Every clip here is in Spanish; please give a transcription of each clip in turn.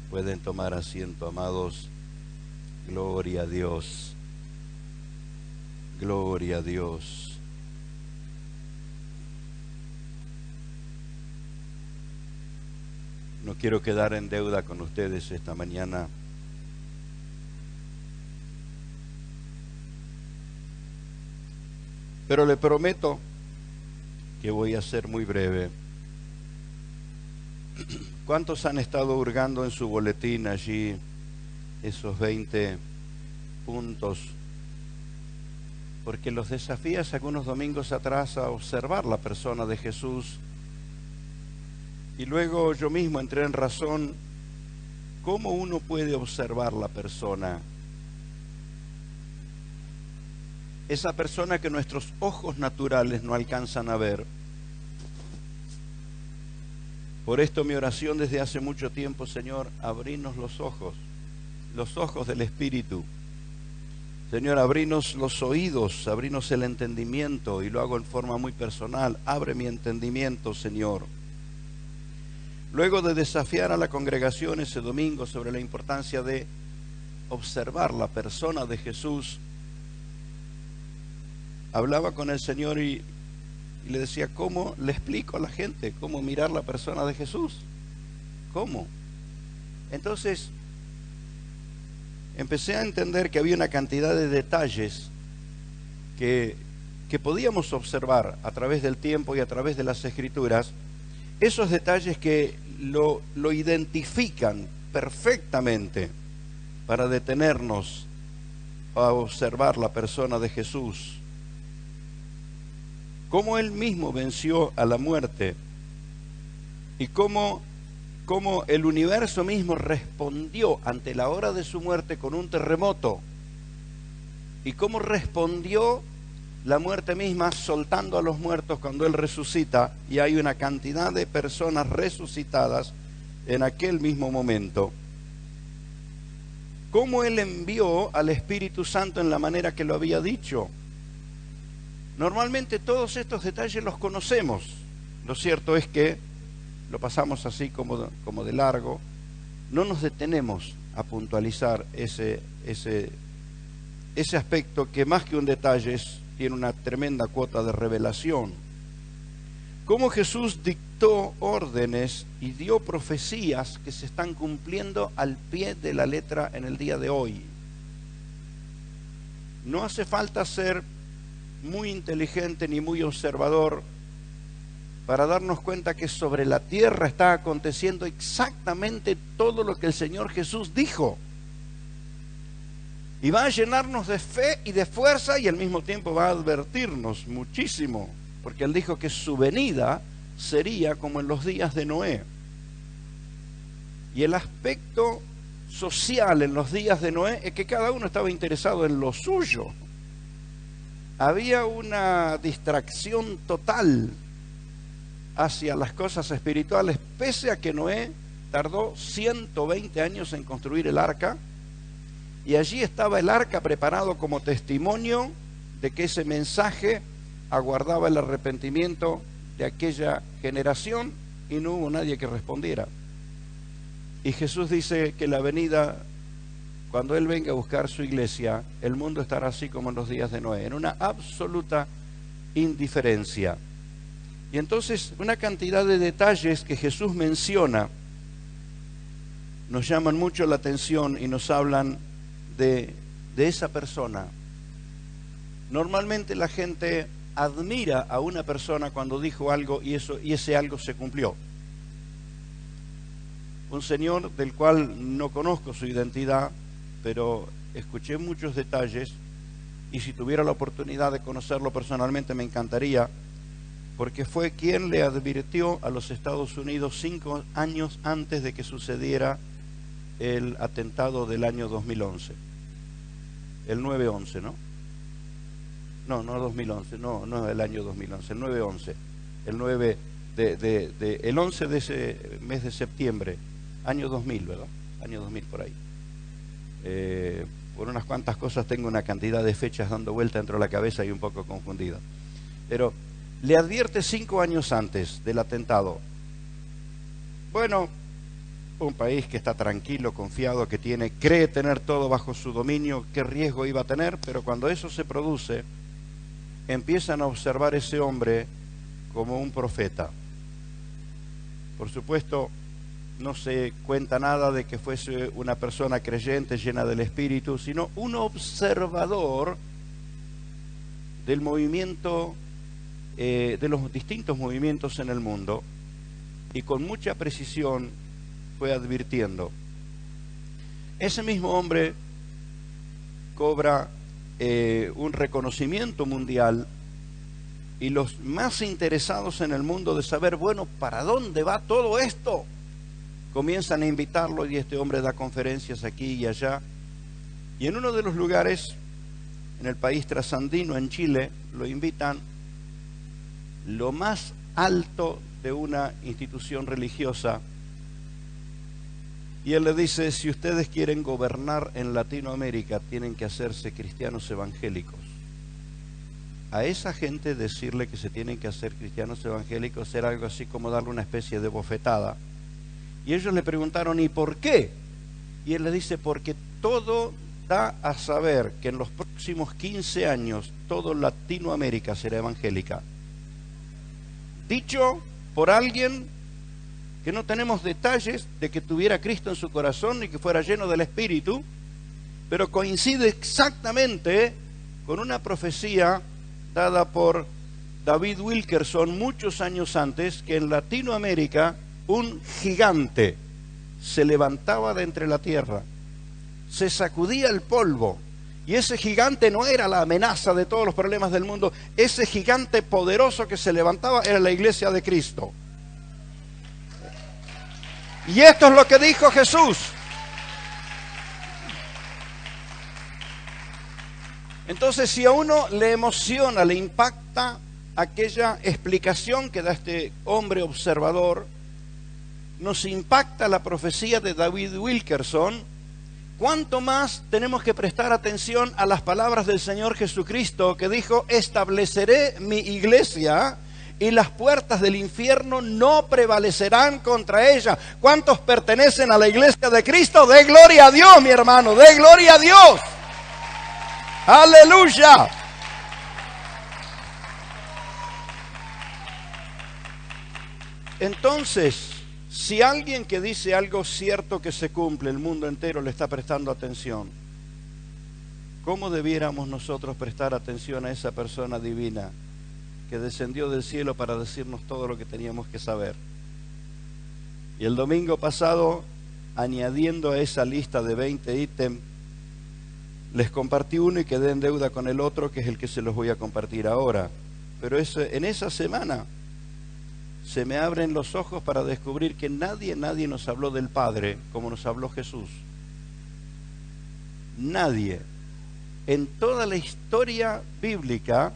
Pueden tomar asiento, amados. Gloria a Dios. Gloria a Dios. No quiero quedar en deuda con ustedes esta mañana. Pero le prometo que voy a ser muy breve. ¿Cuántos han estado hurgando en su boletín allí esos 20 puntos? Porque los desafías algunos domingos atrás a observar la persona de Jesús. Y luego yo mismo entré en razón, ¿cómo uno puede observar la persona? Esa persona que nuestros ojos naturales no alcanzan a ver. Por esto mi oración desde hace mucho tiempo, Señor, abrinos los ojos del Espíritu. Señor, abrinos los oídos, abrinos el entendimiento, y lo hago en forma muy personal. Abre mi entendimiento, Señor. Luego de desafiar a la congregación ese domingo sobre la importancia de observar la persona de Jesús, hablaba con el Señor y le decía, ¿cómo le explico a la gente cómo mirar la persona de Jesús? ¿Cómo? Entonces, empecé a entender que había una cantidad de detalles que podíamos observar a través del tiempo y a través de las Escrituras, esos detalles que lo identifican perfectamente para detenernos a observar la persona de Jesús. Cómo Él mismo venció a la muerte y cómo el universo mismo respondió ante la hora de su muerte con un terremoto, y cómo respondió la muerte misma soltando a los muertos cuando Él resucita, y hay una cantidad de personas resucitadas en aquel mismo momento. Cómo Él envió al Espíritu Santo en la manera que lo había dicho. Normalmente todos estos detalles los conocemos. Lo cierto es que lo pasamos así como de largo. No nos detenemos a puntualizar ese aspecto que más que un detalle tiene una tremenda cuota de revelación. Cómo Jesús dictó órdenes y dio profecías que se están cumpliendo al pie de la letra en el día de hoy. No hace falta ser muy inteligente ni muy observador para darnos cuenta que sobre la tierra está aconteciendo exactamente todo lo que el Señor Jesús dijo. Y va a llenarnos de fe y de fuerza, y al mismo tiempo va a advertirnos muchísimo, porque Él dijo que su venida sería como en los días de Noé. Y el aspecto social en los días de Noé es que cada uno estaba interesado en lo suyo. Había una distracción total hacia las cosas espirituales, pese a que Noé tardó 120 años en construir el arca, y allí estaba el arca preparado como testimonio de que ese mensaje aguardaba el arrepentimiento de aquella generación, y no hubo nadie que respondiera. Y Jesús dice que la venida, cuando Él venga a buscar su iglesia, el mundo estará así como en los días de Noé, en una absoluta indiferencia. Y entonces una cantidad de detalles que Jesús menciona nos llaman mucho la atención y nos hablan de esa persona. Normalmente la gente admira a una persona cuando dijo algo y ese algo se cumplió. Un señor del cual no conozco su identidad, pero escuché muchos detalles, y si tuviera la oportunidad de conocerlo personalmente me encantaría, porque fue quien le advirtió a los Estados Unidos 5 años antes de que sucediera el atentado del año 2011. El 9/11, ¿no? No 2011, no el año 2011, el 9/11. El 11 de ese mes de septiembre, año 2000, ¿verdad? Año 2000 por ahí. Por unas cuantas cosas tengo una cantidad de fechas dando vuelta dentro de la cabeza y un poco confundida. Pero le advierte 5 años antes del atentado. Bueno, un país que está tranquilo, confiado, que cree tener todo bajo su dominio, qué riesgo iba a tener, pero cuando eso se produce, empiezan a observar a ese hombre como un profeta. Por supuesto, no se cuenta nada de que fuese una persona creyente llena del Espíritu, sino un observador del movimiento, de los distintos movimientos en el mundo, y con mucha precisión fue advirtiendo. Ese mismo hombre cobra un reconocimiento mundial, y los más interesados en el mundo de saber, bueno, ¿para dónde va todo esto? Comienzan a invitarlo, y este hombre da conferencias aquí y allá. Y en uno de los lugares, en el país trasandino, en Chile, lo invitan lo más alto de una institución religiosa. Y él le dice, si ustedes quieren gobernar en Latinoamérica, tienen que hacerse cristianos evangélicos. A esa gente decirle que se tienen que hacer cristianos evangélicos era algo así como darle una especie de bofetada. Y ellos le preguntaron, ¿y por qué? Y él les dice, porque todo da a saber que en los próximos 15 años todo Latinoamérica será evangélica. Dicho por alguien que no tenemos detalles de que tuviera Cristo en su corazón y que fuera lleno del Espíritu, pero coincide exactamente con una profecía dada por David Wilkerson muchos años antes, que en Latinoamérica un gigante se levantaba de entre la tierra, se sacudía el polvo, y ese gigante no era la amenaza de todos los problemas del mundo. Ese gigante poderoso que se levantaba era la iglesia de Cristo. Y esto es lo que dijo Jesús. Entonces, si a uno le emociona, le impacta aquella explicación que da este hombre observador, nos impacta la profecía de David Wilkerson, ¿cuánto más tenemos que prestar atención a las palabras del Señor Jesucristo, que dijo, estableceré mi iglesia y las puertas del infierno no prevalecerán contra ella? ¿Cuántos pertenecen a la iglesia de Cristo? ¡De gloria a Dios, mi hermano! ¡De gloria a Dios! ¡Aleluya! Entonces, si alguien que dice algo cierto que se cumple, el mundo entero le está prestando atención, ¿cómo debiéramos nosotros prestar atención a esa persona divina que descendió del cielo para decirnos todo lo que teníamos que saber? Y el domingo pasado, añadiendo a esa lista de 20 ítems, les compartí uno y quedé en deuda con el otro, que es el que se los voy a compartir ahora. Pero en esa semana se me abren los ojos para descubrir que nadie nos habló del Padre como nos habló Jesús. Nadie. En toda la historia bíblica,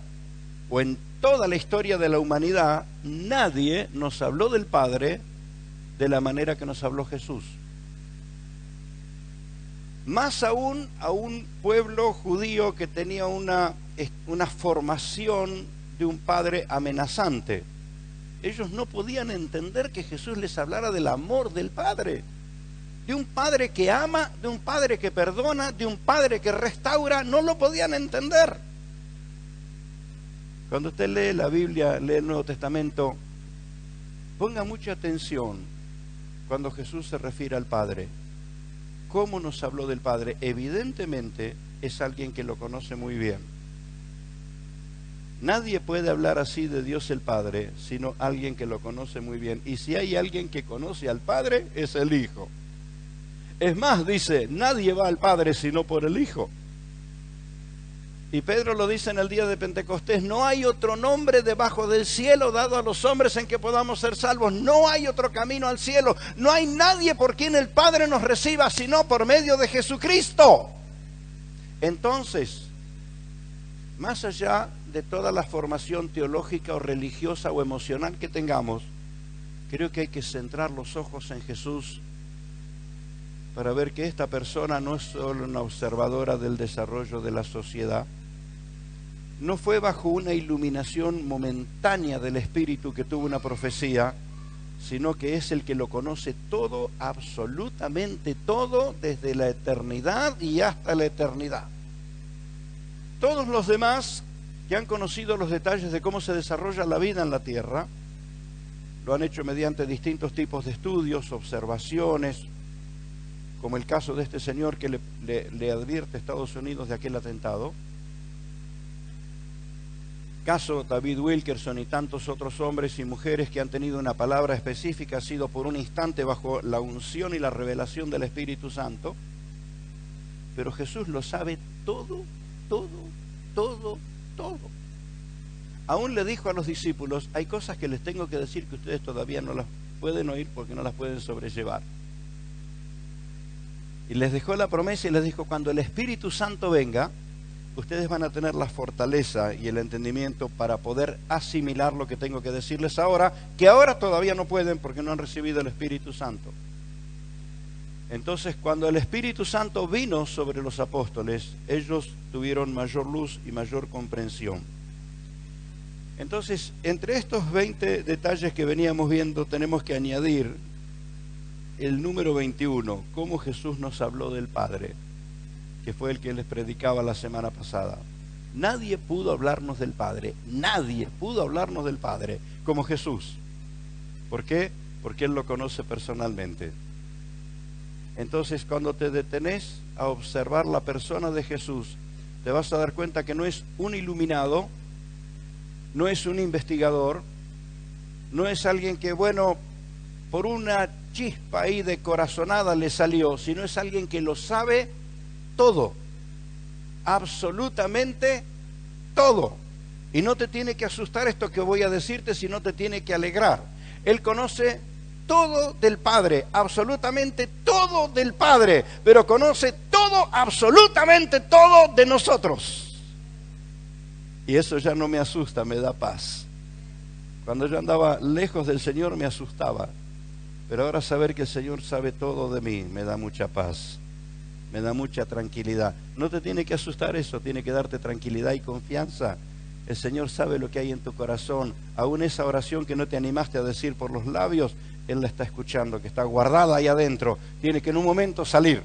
o en toda la historia de la humanidad, nadie nos habló del Padre de la manera que nos habló Jesús. Más aún a un pueblo judío que tenía una formación de un padre amenazante. Ellos no podían entender que Jesús les hablara del amor del Padre, de un Padre que ama, de un Padre que perdona, de un Padre que restaura. No lo podían entender. Cuando usted lee la Biblia, lee el Nuevo Testamento, ponga mucha atención cuando Jesús se refiere al Padre. ¿Cómo nos habló del Padre? Evidentemente es alguien que lo conoce muy bien. Nadie puede hablar así de Dios el Padre, sino alguien que lo conoce muy bien. Y si hay alguien que conoce al Padre, es el Hijo. Es más, dice, nadie va al Padre sino por el Hijo. Y Pedro lo dice en el día de Pentecostés, no hay otro nombre debajo del cielo dado a los hombres en que podamos ser salvos. No hay otro camino al cielo. No hay nadie por quien el Padre nos reciba, sino por medio de Jesucristo. Entonces, más allá de toda la formación teológica o religiosa o emocional que tengamos, creo que hay que centrar los ojos en Jesús para ver que esta persona no es solo una observadora del desarrollo de la sociedad, no fue bajo una iluminación momentánea del Espíritu que tuvo una profecía, sino que es el que lo conoce todo, absolutamente todo, desde la eternidad y hasta la eternidad. Todos los demás que han conocido los detalles de cómo se desarrolla la vida en la tierra, lo han hecho mediante distintos tipos de estudios, observaciones, como el caso de este señor que le advierte a Estados Unidos de aquel atentado, caso David Wilkerson y tantos otros hombres y mujeres que han tenido una palabra específica, ha sido por un instante bajo la unción y la revelación del Espíritu Santo, pero Jesús lo sabe todo, todo, todo, todo. Aún le dijo a los discípulos, hay cosas que les tengo que decir que ustedes todavía no las pueden oír porque no las pueden sobrellevar. Y les dejó la promesa y les dijo, cuando el Espíritu Santo venga, ustedes van a tener la fortaleza y el entendimiento para poder asimilar lo que tengo que decirles ahora, que ahora todavía no pueden porque no han recibido el Espíritu Santo. Entonces, cuando el Espíritu Santo vino sobre los apóstoles, ellos tuvieron mayor luz y mayor comprensión. Entonces, entre estos 20 detalles que veníamos viendo, tenemos que añadir el número 21, cómo Jesús nos habló del Padre, que fue el que les predicaba la semana pasada. Nadie pudo hablarnos del Padre, nadie pudo hablarnos del Padre como Jesús. ¿Por qué? Porque Él lo conoce personalmente. Entonces, cuando te detenés a observar la persona de Jesús, te vas a dar cuenta que no es un iluminado, no es un investigador, no es alguien que, bueno, por una chispa ahí de corazonada le salió, sino es alguien que lo sabe todo, absolutamente todo. Y no te tiene que asustar esto que voy a decirte, sino te tiene que alegrar. Él conoce todo del Padre, absolutamente todo del Padre, pero conoce todo, absolutamente todo de nosotros. Y eso ya no me asusta, me da paz. Cuando yo andaba lejos del Señor me asustaba, pero ahora saber que el Señor sabe todo de mí me da mucha paz, me da mucha tranquilidad. No te tiene que asustar eso, tiene que darte tranquilidad y confianza. El Señor sabe lo que hay en tu corazón. Aún esa oración que no te animaste a decir por los labios, Él la está escuchando, que está guardada ahí adentro. Tiene que en un momento salir.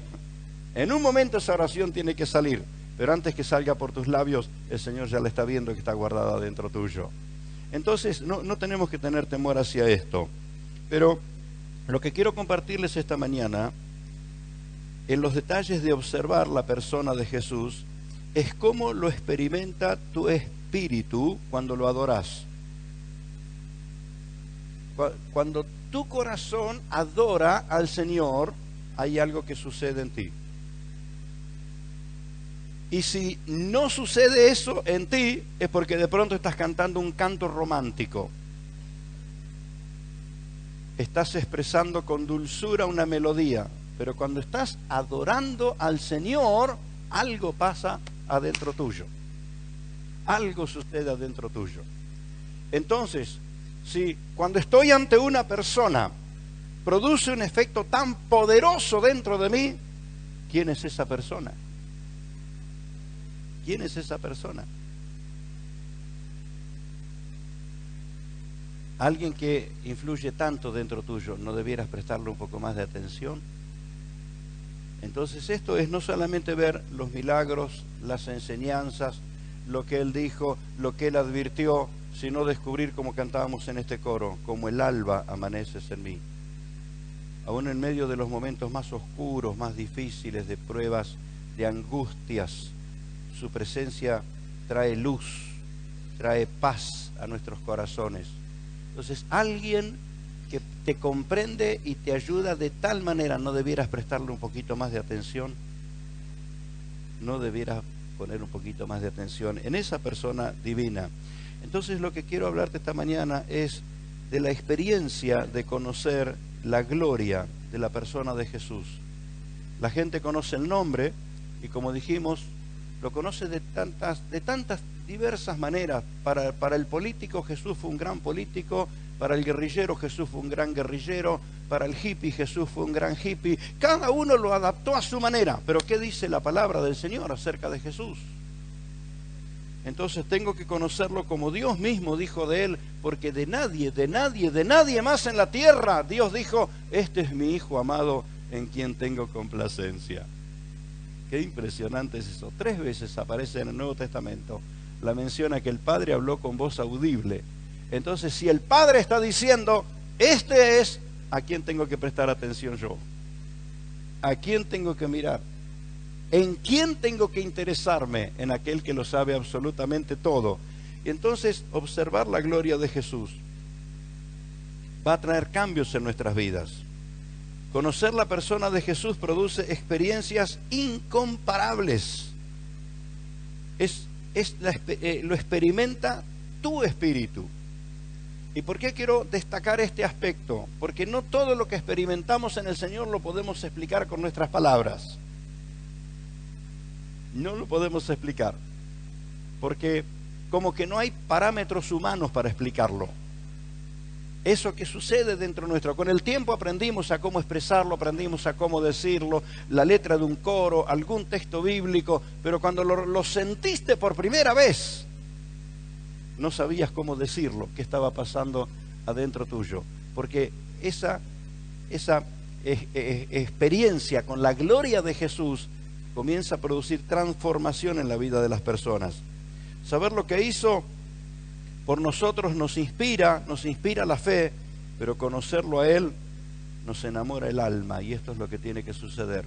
En un momento esa oración tiene que salir. Pero antes que salga por tus labios, el Señor ya la está viendo que está guardada dentro tuyo. Entonces, no tenemos que tener temor hacia esto. Pero lo que quiero compartirles esta mañana, en los detalles de observar la persona de Jesús, es cómo lo experimenta tu espíritu cuando lo adoras. Cuando tu corazón adora al Señor, hay algo que sucede en ti. Y si no sucede eso en ti, es porque de pronto estás cantando un canto romántico. Estás expresando con dulzura una melodía, pero cuando estás adorando al Señor, algo pasa adentro tuyo. Algo sucede adentro tuyo. Entonces, si cuando estoy ante una persona produce un efecto tan poderoso dentro de mí, ¿quién es esa persona? ¿Quién es esa persona? Alguien que influye tanto dentro tuyo, ¿no debieras prestarle un poco más de atención? Entonces esto es no solamente ver los milagros, las enseñanzas, lo que Él dijo, lo que Él advirtió, sino descubrir, como cantábamos en este coro, como el alba amaneces en mí. Aún en medio de los momentos más oscuros, más difíciles, de pruebas, de angustias, su presencia trae luz, trae paz a nuestros corazones. Entonces, alguien que te comprende y te ayuda de tal manera, ¿no debieras prestarle un poquito más de atención? ¿No debieras poner un poquito más de atención en esa persona divina? Entonces, lo que quiero hablarte esta mañana es de la experiencia de conocer la gloria de la persona de Jesús. La gente conoce el nombre y, como dijimos, lo conoce de tantas diversas maneras. Para el político Jesús fue un gran político, para el guerrillero Jesús fue un gran guerrillero, para el hippie Jesús fue un gran hippie. Cada uno lo adaptó a su manera. Pero ¿qué dice la palabra del Señor acerca de Jesús? Entonces tengo que conocerlo como Dios mismo dijo de él, porque de nadie más en la tierra Dios dijo, este es mi Hijo amado en quien tengo complacencia. Qué impresionante es eso. 3 veces aparece en el Nuevo Testamento la mención a que el Padre habló con voz audible. Entonces, si el Padre está diciendo, este es a quien tengo que prestar atención yo, a quién tengo que mirar, en quién tengo que interesarme, en aquel que lo sabe absolutamente todo. Y entonces observar la gloria de Jesús va a traer cambios en nuestras vidas. Conocer la persona de Jesús produce experiencias incomparables. Lo experimenta tu espíritu. ¿Y por qué quiero destacar este aspecto? Porque no todo lo que experimentamos en el Señor lo podemos explicar con nuestras palabras. No lo podemos explicar. Porque como que no hay parámetros humanos para explicarlo. Eso que sucede dentro nuestro. Con el tiempo aprendimos a cómo expresarlo, aprendimos a cómo decirlo, la letra de un coro, algún texto bíblico, pero cuando lo sentiste por primera vez, no sabías cómo decirlo, qué estaba pasando adentro tuyo. Porque esa experiencia con la gloria de Jesús comienza a producir transformación en la vida de las personas. Saber lo que hizo por nosotros nos inspira la fe, pero conocerlo a Él nos enamora el alma, y esto es lo que tiene que suceder.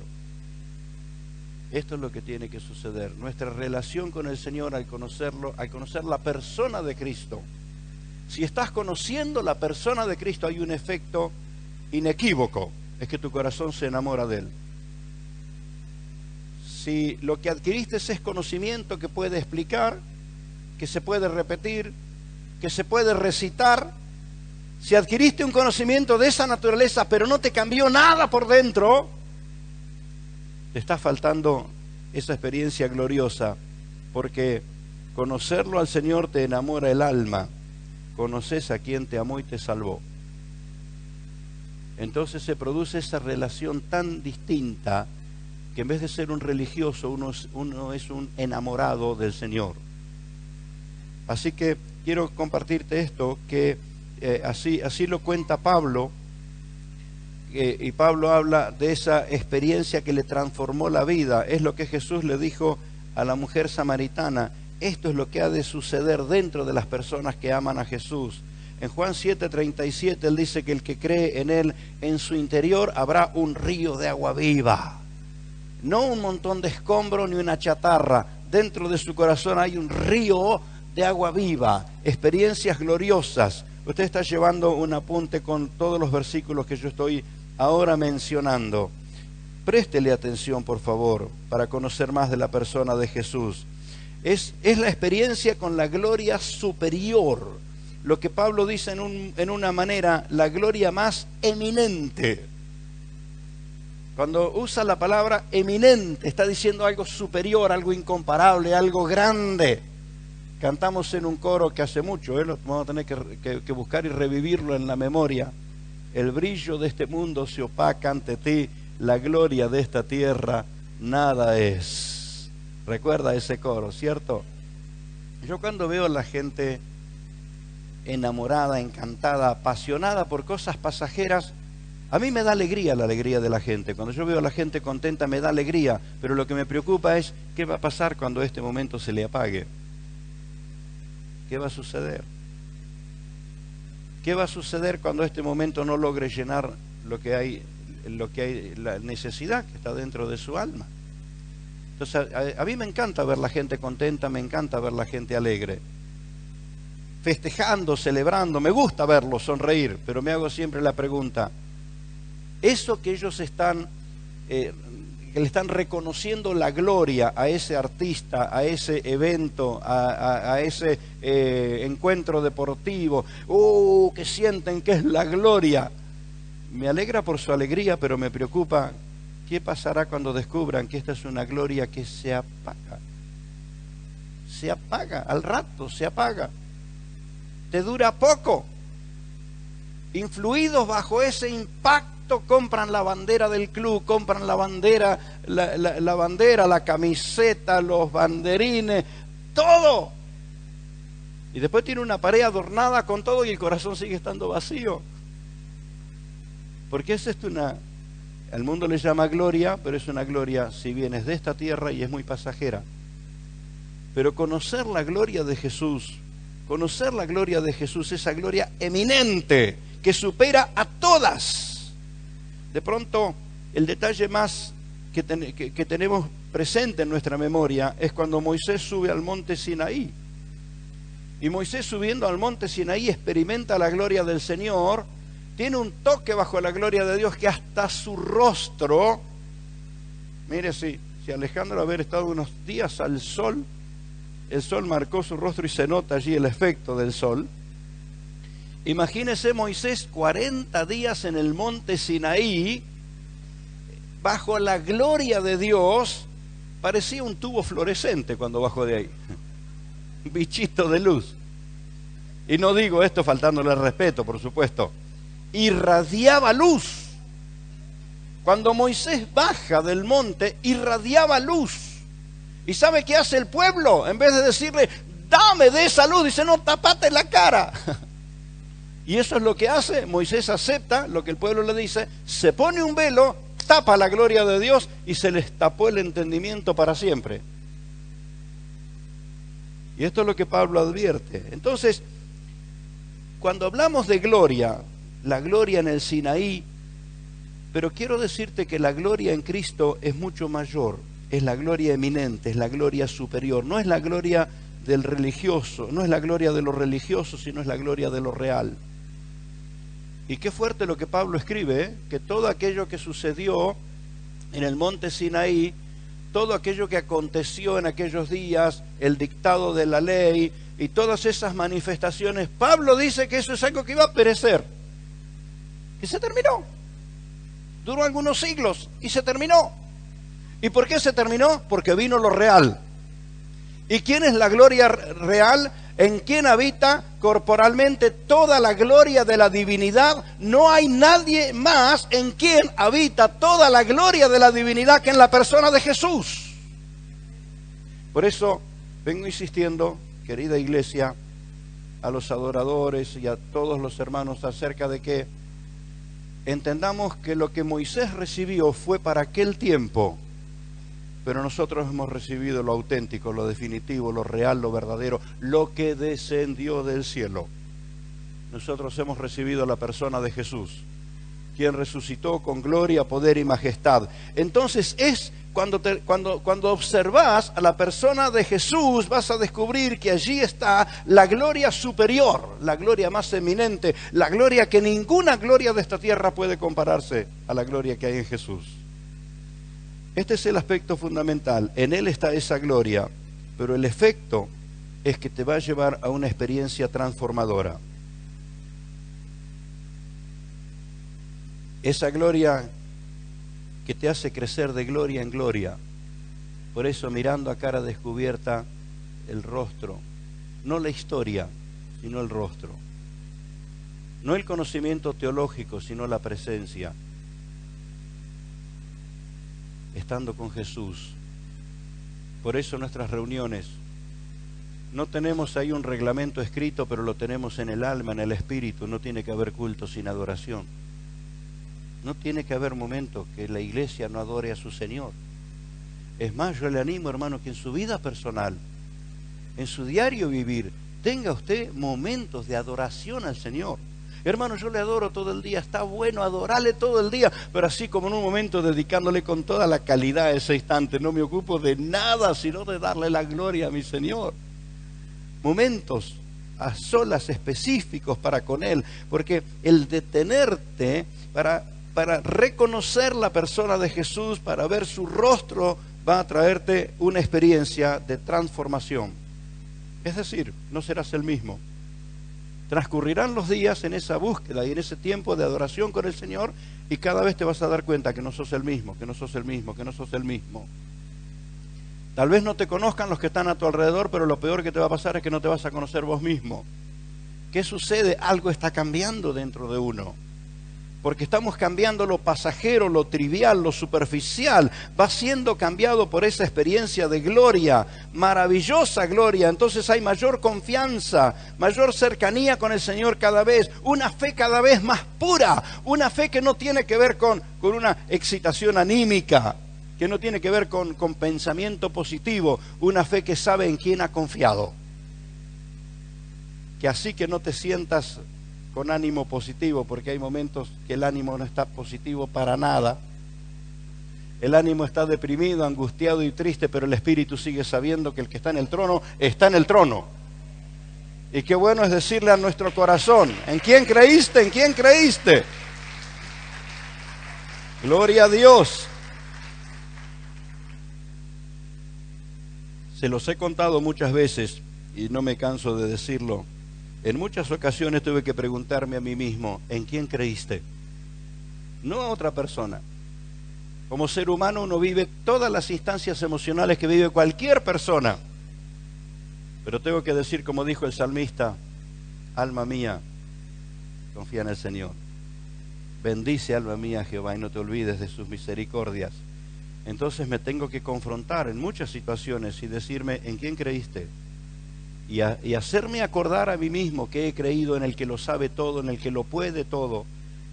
Esto es lo que tiene que suceder. Nuestra relación con el Señor al conocerlo, al conocer la persona de Cristo. Si estás conociendo la persona de Cristo, hay un efecto inequívoco, es que tu corazón se enamora de Él. Si lo que adquiriste es conocimiento que puede explicar, que se puede repetir, que se puede recitar, si adquiriste un conocimiento de esa naturaleza pero no te cambió nada por dentro, te está faltando esa experiencia gloriosa, porque conocerlo al Señor te enamora el alma. Conoces a quien te amó y te salvó. Entonces se produce esa relación tan distinta que en vez de ser un religioso, uno es un enamorado del Señor. Así que quiero compartirte esto, que así lo cuenta Pablo, y Pablo habla de esa experiencia que le transformó la vida. Es lo que Jesús le dijo a la mujer samaritana. Esto es lo que ha de suceder dentro de las personas que aman a Jesús. En Juan 7:37 él dice que el que cree en él, en su interior habrá un río de agua viva. No un montón de escombro ni una chatarra. Dentro de su corazón hay un río de agua viva, experiencias gloriosas. Usted está llevando un apunte con todos los versículos que yo estoy ahora mencionando. Préstele atención, por favor, para conocer más de la persona de Jesús. Es la experiencia con la gloria superior. Lo que Pablo dice en una manera, la gloria más eminente. Cuando usa la palabra eminente, está diciendo algo superior, algo incomparable, algo grande. Cantamos en un coro que hace mucho, lo vamos a tener que buscar y revivirlo en la memoria. El brillo de este mundo se opaca ante ti, la gloria de esta tierra nada es. Recuerda ese coro, ¿cierto? Yo cuando veo a la gente enamorada, encantada, apasionada por cosas pasajeras, a mí me da alegría la alegría de la gente. Cuando yo veo a la gente contenta me da alegría, pero lo que me preocupa es qué va a pasar cuando este momento se le apague. ¿Qué va a suceder? ¿Qué va a suceder cuando este momento no logre llenar lo que hay, la necesidad que está dentro de su alma? Entonces, a mí me encanta ver la gente contenta, me encanta ver la gente alegre, festejando, celebrando. Me gusta verlos sonreír, pero me hago siempre la pregunta: eso que ellos que le están reconociendo la gloria a ese artista, a ese evento, a ese encuentro deportivo, que sienten que es la gloria. Me alegra por su alegría, pero me preocupa qué pasará cuando descubran que esta es una gloria que se apaga. Se apaga, al rato se apaga. Te dura poco. Influidos bajo ese impacto, compran la bandera del club, compran la bandera, la camiseta, los banderines, todo, Y después tiene una pared adornada con todo y el corazón sigue estando vacío. Porque es esto el mundo le llama gloria, pero es una gloria, si bien es de esta tierra y es muy pasajera. Pero conocer la gloria de Jesús, esa gloria eminente que supera a todas. De pronto, el detalle más que tenemos presente en nuestra memoria es cuando Moisés sube al monte Sinaí. Y Moisés, subiendo al monte Sinaí, experimenta la gloria del Señor. Tiene un toque bajo la gloria de Dios que hasta su rostro, mire, si Alejandro haber estado unos días al sol, el sol marcó su rostro y se nota allí el efecto del sol. Imagínese Moisés 40 días en el monte Sinaí, bajo la gloria de Dios. Parecía un tubo fluorescente cuando bajó de ahí, bichito de luz. Y no digo esto faltándole respeto, por supuesto. Irradiaba luz. Cuando Moisés baja del monte, irradiaba luz. ¿Y sabe qué hace el pueblo? En vez de decirle, dame de esa luz, dice, no, tapate la cara. Y eso es lo que hace. Moisés acepta lo que el pueblo le dice, se pone un velo, tapa la gloria de Dios y se les tapó el entendimiento para siempre. Y esto es lo que Pablo advierte. Entonces, cuando hablamos de gloria, la gloria en el Sinaí, pero quiero decirte que la gloria en Cristo es mucho mayor, es la gloria eminente, es la gloria superior, no es la gloria del religioso, no es la gloria de lo religioso, sino es la gloria de lo real. Y qué fuerte lo que Pablo escribe, ¿eh? Que todo aquello que sucedió en el monte Sinaí, todo aquello que aconteció en aquellos días, el dictado de la ley y todas esas manifestaciones, Pablo dice que eso es algo que iba a perecer, que se terminó. Duró algunos siglos y se terminó. ¿Y por qué se terminó? Porque vino lo real. ¿Y quién es la gloria real? En quien habita corporalmente toda la gloria de la divinidad. No hay nadie más en quien habita toda la gloria de la divinidad que en la persona de Jesús. Por eso vengo insistiendo, querida iglesia, a los adoradores y a todos los hermanos acerca de que entendamos que lo que Moisés recibió fue para aquel tiempo, pero nosotros hemos recibido lo auténtico, lo definitivo, lo real, lo verdadero, lo que descendió del cielo. Nosotros hemos recibido la persona de Jesús, quien resucitó con gloria, poder y majestad. Entonces es cuando observas a la persona de Jesús, vas a descubrir que allí está la gloria superior, la gloria más eminente, la gloria que ninguna gloria de esta tierra puede compararse a la gloria que hay en Jesús. Este es el aspecto fundamental. En Él está esa gloria, pero el efecto es que te va a llevar a una experiencia transformadora. Esa gloria que te hace crecer de gloria en gloria. Por eso, mirando a cara descubierta el rostro, no la historia, sino el rostro. No el conocimiento teológico, sino la presencia. Estando con Jesús. Por eso nuestras reuniones, no tenemos ahí un reglamento escrito, pero lo tenemos en el alma, en el espíritu. No tiene que haber culto sin adoración. No tiene que haber momento que la iglesia no adore a su Señor. Es más, yo le animo, hermano, que en su vida personal, en su diario vivir, tenga usted momentos de adoración al Señor. Hermano, yo le adoro todo el día, está bueno adorarle todo el día, pero así como en un momento dedicándole con toda la calidad a ese instante. No me ocupo de nada sino de darle la gloria a mi Señor. Momentos a solas específicos para con Él, porque el detenerte para reconocer la persona de Jesús, para ver su rostro, va a traerte una experiencia de transformación. Es decir, no serás el mismo. Transcurrirán los días en esa búsqueda y en ese tiempo de adoración con el Señor, y cada vez te vas a dar cuenta que no sos el mismo, que no sos el mismo, que no sos el mismo. Tal vez no te conozcan los que están a tu alrededor, pero lo peor que te va a pasar es que no te vas a conocer vos mismo. ¿Qué sucede? Algo está cambiando dentro de uno. porque estamos cambiando lo pasajero, lo trivial, lo superficial. Va siendo cambiado por esa experiencia de gloria, maravillosa gloria. Entonces hay mayor confianza, mayor cercanía con el Señor cada vez, una fe cada vez más pura, una fe que no tiene que ver con una excitación anímica, que no tiene que ver con pensamiento positivo, una fe que sabe en quién ha confiado. Que así que no te sientas con ánimo positivo, porque hay momentos que el ánimo no está positivo para nada. El ánimo está deprimido, angustiado y triste, pero el espíritu sigue sabiendo que el que está en el trono, está en el trono. Y qué bueno es decirle a nuestro corazón, ¿en quién creíste? ¿En quién creíste? Gloria a Dios. Se los he contado muchas veces y no me canso de decirlo. En muchas ocasiones tuve que preguntarme a mí mismo, ¿en quién creíste? No a otra persona. Como ser humano uno vive todas las instancias emocionales que vive cualquier persona. Pero tengo que decir, como dijo el salmista, alma mía, confía en el Señor. Bendice, alma mía, a Jehová, y no te olvides de sus misericordias. Entonces me tengo que confrontar en muchas situaciones y decirme, ¿en quién creíste? Y hacerme acordar a mí mismo que he creído en el que lo sabe todo, en el que lo puede todo,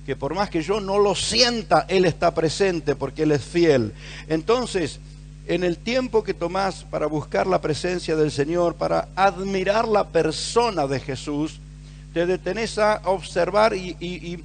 que por más que yo no lo sienta, Él está presente porque Él es fiel. Entonces, en el tiempo que tomás para buscar la presencia del Señor, para admirar la persona de Jesús, te detenés a observar y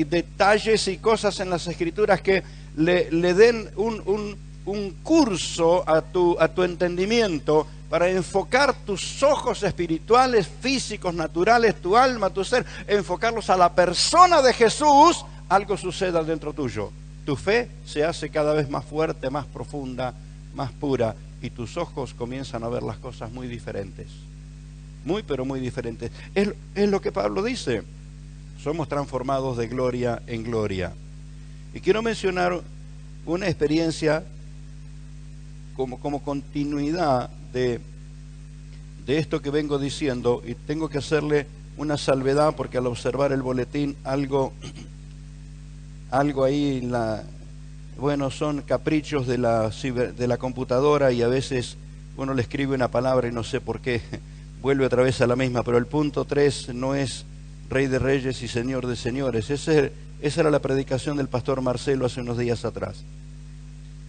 detalles y cosas en las Escrituras que le den un curso a tu entendimiento, para enfocar tus ojos espirituales, físicos, naturales, tu alma, tu ser, enfocarlos a la persona de Jesús. Algo suceda dentro tuyo. Tu fe se hace cada vez más fuerte, más profunda, más pura, y tus ojos comienzan a ver las cosas muy diferentes. Muy, pero muy diferentes. Es lo que Pablo dice. Somos transformados de gloria en gloria. Y quiero mencionar una experiencia como continuidad de esto que vengo diciendo, y tengo que hacerle una salvedad porque al observar el boletín algo ahí son caprichos de la computadora, y a veces uno le escribe una palabra y no sé por qué vuelve otra vez a la misma, pero el punto 3 no es Rey de Reyes y Señor de Señores. Esa era la predicación del pastor Marcelo hace unos días atrás.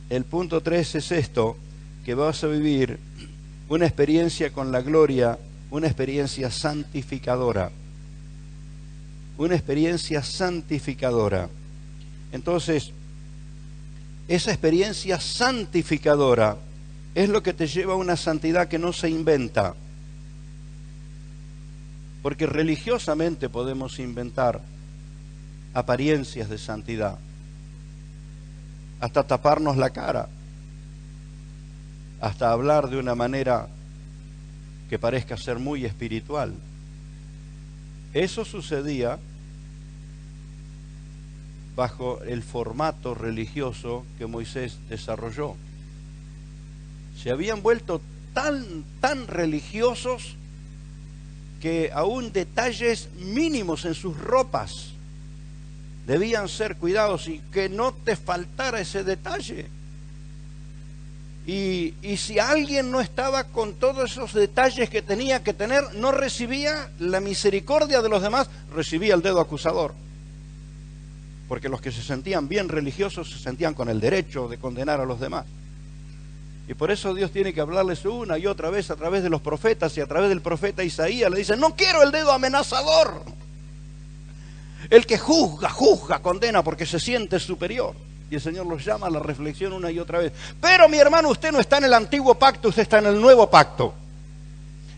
El punto 3 es esto, que vas a vivir una experiencia con la gloria, una experiencia santificadora. Una experiencia santificadora. Entonces, esa experiencia santificadora es lo que te lleva a una santidad que no se inventa. Porque religiosamente podemos inventar apariencias de santidad, hasta taparnos la cara, hasta hablar de una manera que parezca ser muy espiritual. Eso sucedía bajo el formato religioso que Moisés desarrolló. Se habían vuelto tan religiosos que aún detalles mínimos en sus ropas debían ser cuidados, y que no te faltara ese detalle. Y si alguien no estaba con todos esos detalles que tenía que tener, no recibía la misericordia de los demás, recibía el dedo acusador. Porque los que se sentían bien religiosos se sentían con el derecho de condenar a los demás. Y por eso Dios tiene que hablarles una y otra vez a través de los profetas, y a través del profeta Isaías le dice: no quiero el dedo amenazador. El que juzga, condena porque se siente superior. Y el Señor los llama a la reflexión una y otra vez. Pero mi hermano, usted no está en el antiguo pacto, usted está en el nuevo pacto.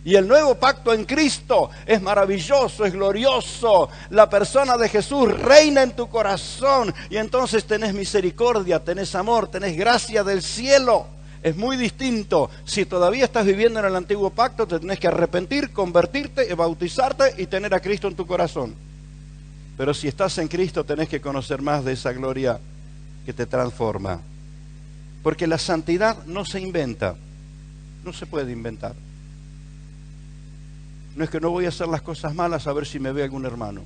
Y el nuevo pacto en Cristo es maravilloso, es glorioso. La persona de Jesús reina en tu corazón, y entonces tenés misericordia, tenés amor, tenés gracia del cielo. Es muy distinto. Si todavía estás viviendo en el antiguo pacto, te tenés que arrepentir, convertirte, bautizarte y tener a Cristo en tu corazón. Pero si estás en Cristo, tenés que conocer más de esa gloria que te transforma. Porque la santidad no se inventa, no se puede inventar. No es que no voy a hacer las cosas malas a ver si me ve algún hermano.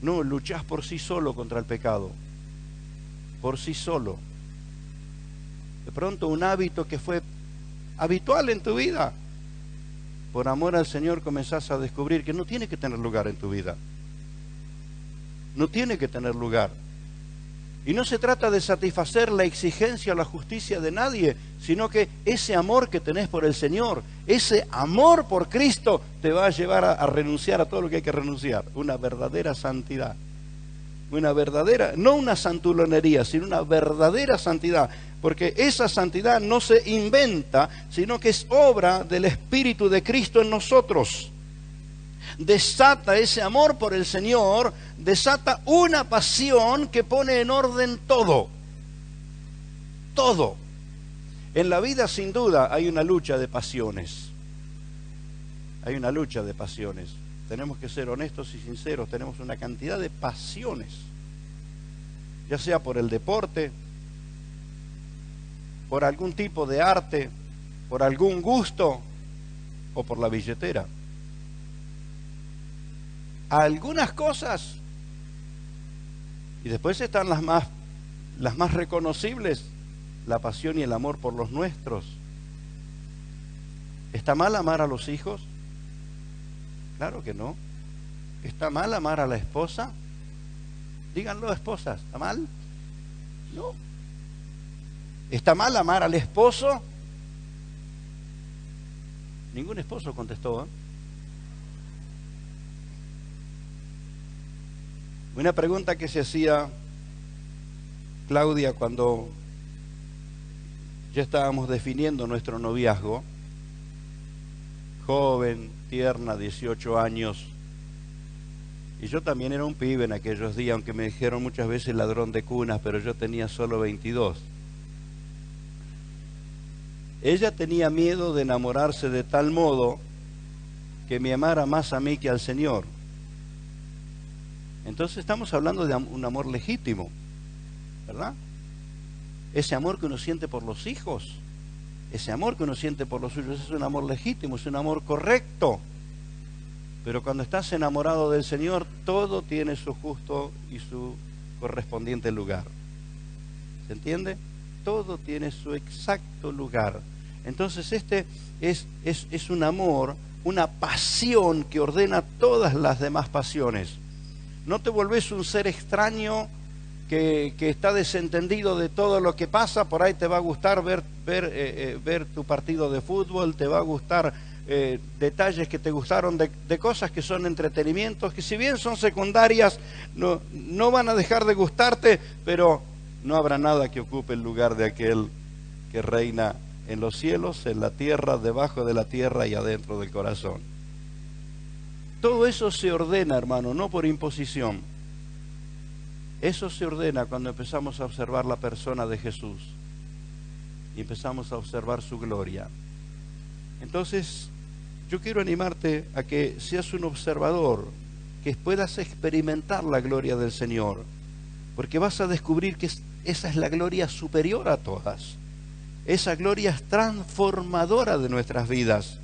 No, luchás por sí solo contra el pecado. Por sí solo. De pronto un hábito que fue habitual en tu vida, por amor al Señor comenzás a descubrir que no tiene que tener lugar en tu vida. No tiene que tener lugar. Y no se trata de satisfacer la exigencia o la justicia de nadie, sino que ese amor que tenés por el Señor, ese amor por Cristo, te va a llevar a renunciar a todo lo que hay que renunciar. Una verdadera santidad. Una verdadera, no una santulonería, sino una verdadera santidad. Porque esa santidad no se inventa, sino que es obra del Espíritu de Cristo en nosotros. Desata ese amor por el Señor, desata una pasión que pone en orden todo. Todo. En la vida, sin duda, hay una lucha de pasiones. Hay una lucha de pasiones. Tenemos que ser honestos y sinceros. Tenemos una cantidad de pasiones. Ya sea por el deporte, por algún tipo de arte, por algún gusto o por la billetera. Algunas cosas, y después están las más reconocibles, la pasión y el amor por los nuestros. ¿Está mal amar a los hijos? Claro que no. ¿Está mal amar a la esposa? Díganlo, esposas, ¿está mal? No. ¿Está mal amar al esposo? Ningún esposo contestó, ¿eh? Una pregunta que se hacía Claudia cuando ya estábamos definiendo nuestro noviazgo, joven, tierna, 18 años, y yo también era un pibe en aquellos días, aunque me dijeron muchas veces ladrón de cunas, pero yo tenía solo 22. Ella tenía miedo de enamorarse de tal modo que me amara más a mí que al Señor. Entonces estamos hablando de un amor legítimo, ¿verdad? Ese amor que uno siente por los hijos, ese amor que uno siente por los suyos, es un amor legítimo, es un amor correcto. Pero cuando estás enamorado del Señor, todo tiene su justo y su correspondiente lugar. ¿Se entiende? Todo tiene su exacto lugar. Entonces este es un amor, una pasión que ordena todas las demás pasiones. No te volvés un ser extraño que está desentendido de todo lo que pasa. Por ahí te va a gustar ver tu partido de fútbol, te va a gustar detalles que te gustaron de cosas que son entretenimientos, que si bien son secundarias, no van a dejar de gustarte, pero no habrá nada que ocupe el lugar de aquel que reina en los cielos, en la tierra, debajo de la tierra y adentro del corazón. Todo eso se ordena, hermano, no por imposición. Eso se ordena cuando empezamos a observar la persona de Jesús y empezamos a observar su gloria. Entonces, yo quiero animarte a que seas un observador, que puedas experimentar la gloria del Señor, porque vas a descubrir que esa es la gloria superior a todas. Esa gloria es transformadora de nuestras vidas.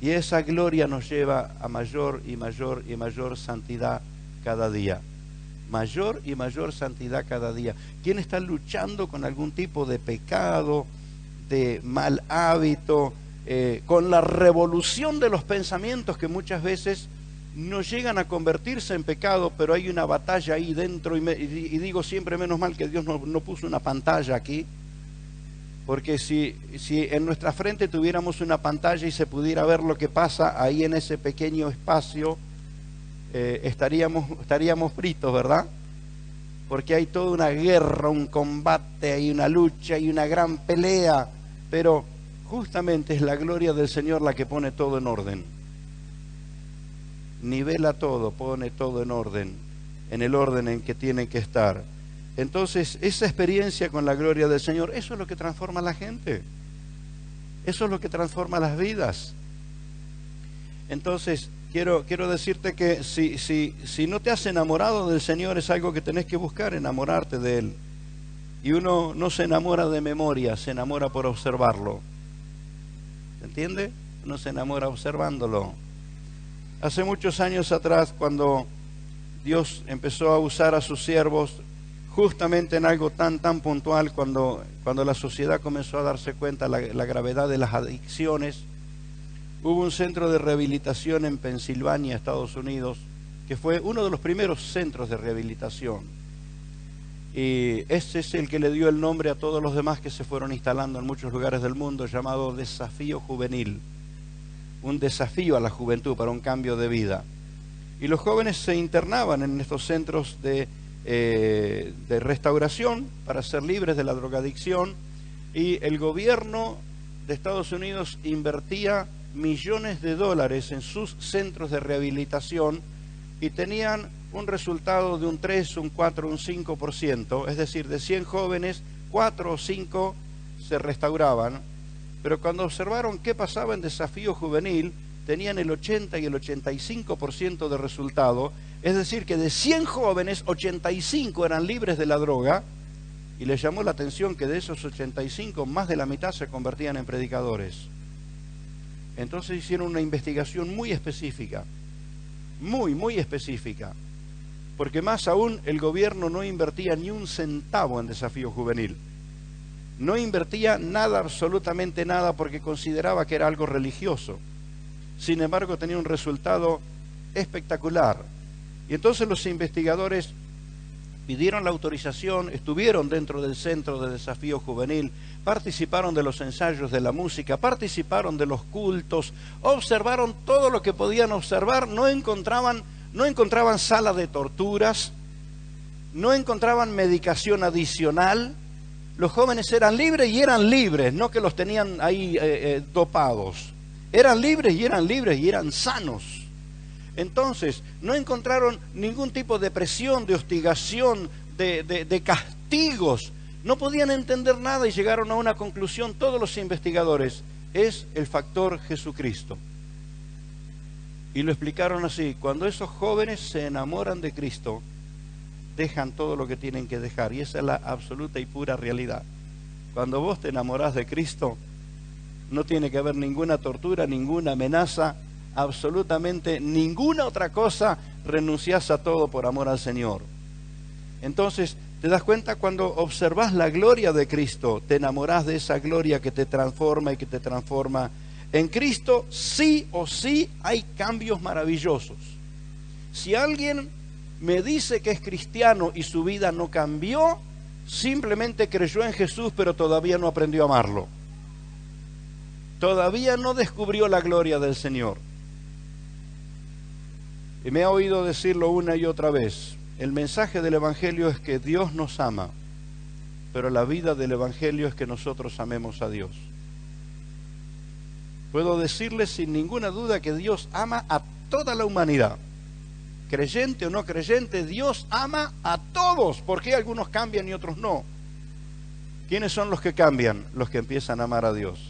Y esa gloria nos lleva a mayor y mayor y mayor santidad cada día. Mayor y mayor santidad cada día. ¿Quién está luchando con algún tipo de pecado, de mal hábito, con la revolución de los pensamientos que muchas veces no llegan a convertirse en pecado, pero hay una batalla ahí dentro? Y digo siempre, menos mal que Dios no puso una pantalla aquí. Porque si en nuestra frente tuviéramos una pantalla y se pudiera ver lo que pasa ahí en ese pequeño espacio, estaríamos fritos, ¿verdad? Porque hay toda una guerra, un combate, hay una lucha, hay una gran pelea, pero justamente es la gloria del Señor la que pone todo en orden. Nivela todo, pone todo en orden, en el orden en que tiene que estar. Entonces, esa experiencia con la gloria del Señor, eso es lo que transforma a la gente. Eso es lo que transforma las vidas. Entonces, quiero decirte que si no te has enamorado del Señor, es algo que tenés que buscar, enamorarte de Él. Y uno no se enamora de memoria, se enamora por observarlo. ¿Se entiende? Uno se enamora observándolo. Hace muchos años atrás, cuando Dios empezó a usar a sus siervos justamente en algo tan puntual cuando la sociedad comenzó a darse cuenta la gravedad de las adicciones. Hubo un centro de rehabilitación en Pensilvania, Estados Unidos, que fue uno de los primeros centros de rehabilitación. Y ese es el que le dio el nombre a todos los demás que se fueron instalando en muchos lugares del mundo, llamado Desafío Juvenil. Un desafío a la juventud para un cambio de vida. Y los jóvenes se internaban en estos centros de restauración para ser libres de la drogadicción, y el gobierno de Estados Unidos invertía millones de dólares en sus centros de rehabilitación y tenían un resultado de un 3, un 4, un 5%, es decir, de 100 jóvenes, 4 o 5 se restauraban, pero cuando observaron qué pasaba en Desafío Juvenil, tenían el 80 y el 85% de resultado, es decir, que de 100 jóvenes, 85 eran libres de la droga, y les llamó la atención que de esos 85, más de la mitad se convertían en predicadores. Entonces hicieron una investigación muy específica, muy específica, porque más aún el gobierno no invertía ni un centavo en Desafío Juvenil. No invertía nada, absolutamente nada, porque consideraba que era algo religioso. Sin embargo, tenía un resultado espectacular. Y entonces los investigadores pidieron la autorización, estuvieron dentro del centro de Desafío Juvenil, participaron de los ensayos de la música, participaron de los cultos, observaron todo lo que podían observar, no encontraban sala de torturas, no encontraban medicación adicional. Los jóvenes eran libres y eran libres, no que los tenían ahí dopados. Eran libres y eran sanos. Entonces, no encontraron ningún tipo de presión, de hostigación, de castigos. No podían entender nada y llegaron a una conclusión todos los investigadores: es el factor Jesucristo. Y lo explicaron así: cuando esos jóvenes se enamoran de Cristo, dejan todo lo que tienen que dejar. Y esa es la absoluta y pura realidad. Cuando vos te enamorás de Cristo, no tiene que haber ninguna tortura, ninguna amenaza, absolutamente ninguna otra cosa. Renunciás a todo por amor al Señor. Entonces, te das cuenta, cuando observás la gloria de Cristo, te enamorás de esa gloria que te transforma y que te transforma. En Cristo sí o sí hay cambios maravillosos. Si alguien me dice que es cristiano y su vida no cambió, simplemente creyó en Jesús, pero todavía no aprendió a amarlo. Todavía no descubrió la gloria del Señor. Y me ha oído decirlo una y otra vez: el mensaje del Evangelio es que Dios nos ama, pero la vida del Evangelio es que nosotros amemos a Dios. Puedo decirles sin ninguna duda que Dios ama a toda la humanidad. Creyente o no creyente, Dios ama a todos. ¿Por qué algunos cambian y otros no? ¿Quiénes son los que cambian? Los que empiezan a amar a Dios.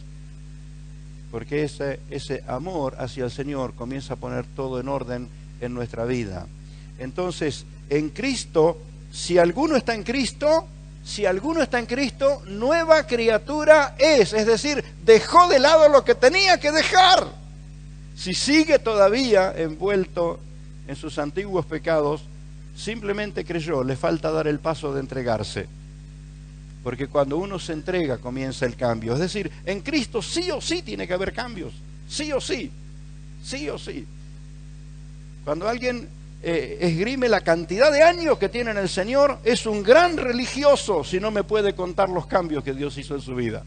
Porque ese amor hacia el Señor comienza a poner todo en orden en nuestra vida. Entonces, en Cristo, si alguno está en Cristo, nueva criatura es decir, dejó de lado lo que tenía que dejar. Si sigue todavía envuelto en sus antiguos pecados, simplemente creyó, le falta dar el paso de entregarse. Porque cuando uno se entrega, comienza el cambio. Es decir, en Cristo sí o sí tiene que haber cambios. Sí o sí. Sí o sí. Cuando alguien esgrime la cantidad de años que tiene en el Señor, es un gran religioso si no me puede contar los cambios que Dios hizo en su vida.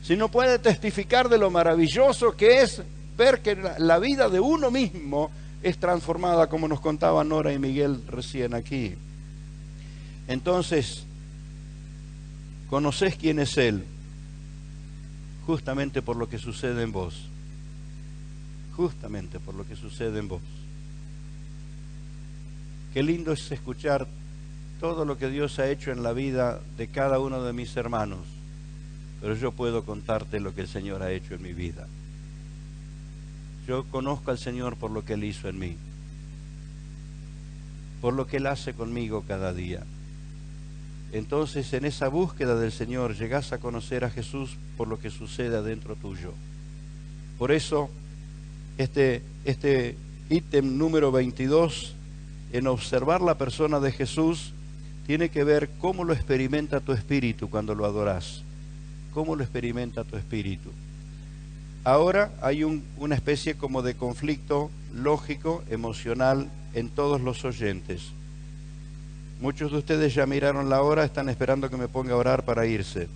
Si no puede testificar de lo maravilloso que es ver que la vida de uno mismo es transformada, como nos contaban Nora y Miguel recién aquí. Entonces, conocés quién es Él justamente por lo que sucede en vos. Justamente por lo que sucede en vos. Qué lindo es escuchar todo lo que Dios ha hecho en la vida de cada uno de mis hermanos, pero yo puedo contarte lo que el Señor ha hecho en mi vida. Yo conozco al Señor por lo que Él hizo en mí, por lo que Él hace conmigo cada día. Entonces, en esa búsqueda del Señor, llegás a conocer a Jesús por lo que sucede adentro tuyo. Por eso, este ítem número 22 en observar la persona de Jesús tiene que ver cómo lo experimenta tu espíritu cuando lo adoras. Cómo lo experimenta tu espíritu. Ahora hay una especie como de conflicto lógico, emocional en todos los oyentes. Muchos de ustedes ya miraron la hora, están esperando que me ponga a orar para irse.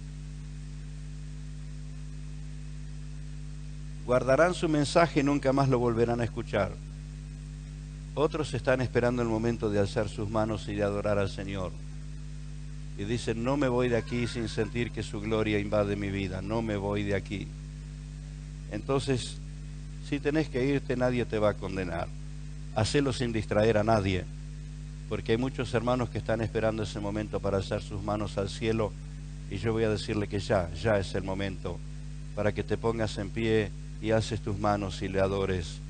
Guardarán su mensaje y nunca más lo volverán a escuchar. Otros están esperando el momento de alzar sus manos y de adorar al Señor. Y dicen, no me voy de aquí sin sentir que su gloria invade mi vida, no me voy de aquí. Entonces, si tenés que irte, nadie te va a condenar. Hacelo sin distraer a nadie, porque hay muchos hermanos que están esperando ese momento para alzar sus manos al cielo, y yo voy a decirle que ya es el momento para que te pongas en pie y alces tus manos y le adores